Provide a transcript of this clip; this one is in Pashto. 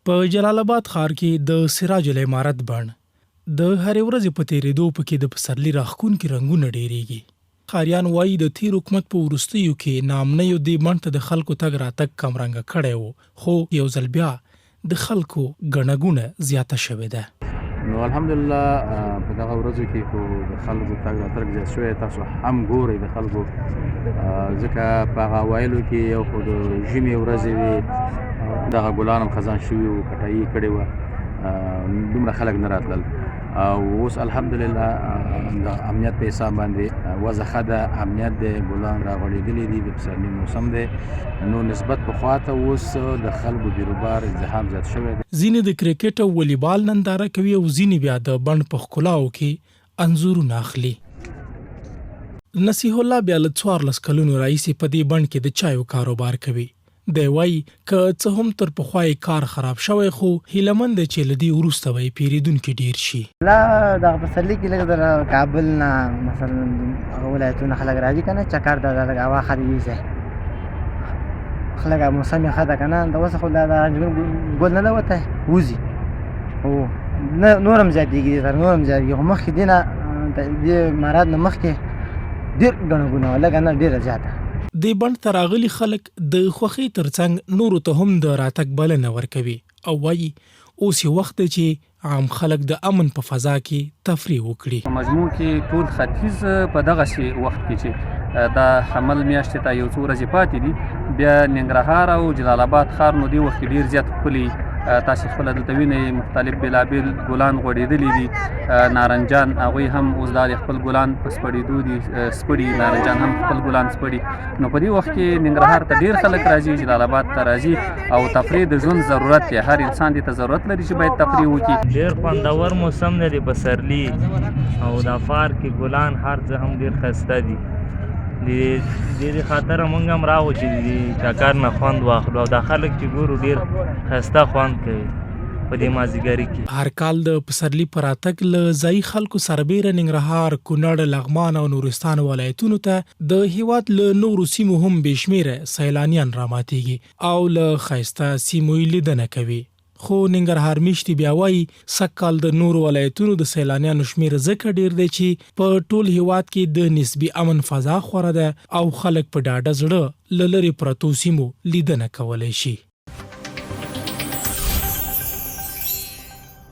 په جلال آباد ښار کې د سراج العمارت بڼ د هرې ورځې په تېرېدو پکې د پسرلي راښکونکي رنګونه ډېرېږي. ښاریان وایي د تېر حکومت په وروستیو کې ناامنیو دې بڼ ته د خلکو تګ راتګ کمرنګه کړی و، خو یو ځل بیا د خلکو ګڼه ګوڼه زیاته شوې ده. نو الحمدلله په دغه ورځو کې خو د خلکو تګ راتګ زیات شوی. تاسو هم ګورئ د خلکو، ځکه په هغه اوایلو کې یو خو د ژمي ورځې وې، دغه ګلان هم خزان شوي وو، کټایي کړې وه، دومره خلک نه راتلل. او اوس الحمدلله د امنیت په حساب باندې وضع ښه ده، امنیت دی، ګلان راغوړېدلي دي، د پسرلي موسم دی، نو نسبت پخوا ته اوس د خلکو بیروبار ازدحام زیات شوی دی. ځینې د کرکټ او والیبال ننداره کوي او ځینې بیا د بڼ په ښکلاو کې انځورونه اخلي. نصیح الله بیا له 14 کلونو راهیسې په دې بڼ کې د چایو کاروبار کوي. دی وایي که څه هم تر پخوا یې کار خراب شوی، خو هیلهمند دی چې له دې وروسته به یې پیرودونکي ډېر شي. دغه پسرلي کې لږ د کابل نه مثلا هغه ولایتونه خلک راځي که نه، چکر ته لږ هوا ښه دی ویسي، خلک موسم یې ښه ده که نه. د اوس خو دا ګل نه ده وتی وځي، خو نور هم زیاتېږي، تر نور هم زیاتېږي، خو مخکې دې نه دې مراد نه مخکې ډېر ګڼه ګوڼه وه، لږه نه ډېره زیاته. دې بڼ ته راغلي خلک د خوښۍ ترڅنګ نورو ته هم د راتګ بلنه ورکوي او وایي اوس یې وخت دی چې عام خلک د امن په فضا کې تفریح وکړي. په مجموع کې ټول ختیځ په دغسې وخت کې چې دا حمل میاشتې ته یو څو ورځې پاتې دي، بیا ننګرهار او جلال آباد ښار نو دې وخت کې ډېر زیات ښکلي، تاسې خپله دلته وینئ مختلف بېلابېل ګلان غوړېدلي دي. نارنجان هغوی هم اوس دا د خپل ګلان په سپړېدو دي، سپړي نارنجان هم خپل ګلان سپړي. نو په دې وخت کې ننګرهار ته ډېر خلک راځي، جلال آباد ته راځي، او تفریح د ژوند ضرورت دی. هر انسان دې ته ضرورت لري چې باید تفریح وکړي. ډېر خوندور موسم دی د پسرلي، او دا پارک کې ګلان هر څه هم ډېر ښایسته دي. د دې خاطره موږ هم راغلو چې د چکر نه خوند واخلو، او دا خلک چې ګورو ډېر ښایسته خوند کوي په دې مازدیګري کې. هر کال د پسرلي په راتګ له ځایي خلکو سربیره ننګرهار، کونړ، لغمان او نورستان ولایتونو ته د هیواد له نورو سیمو هم بې شمېره سیلانیان راماتېږي او له ښایسته سیمو یې لیدنه کوي. خو ننګرهار میشتي بیا وایي سږکال د نورو ولایتونو د سیلانیانو شمېر ځکه ډېر دی چې په ټول هیواد کې د نسبي امن فضا خوره ده او خلک په ډاډه زړه له لرې پرتو سیمو لیدنه کولی شي.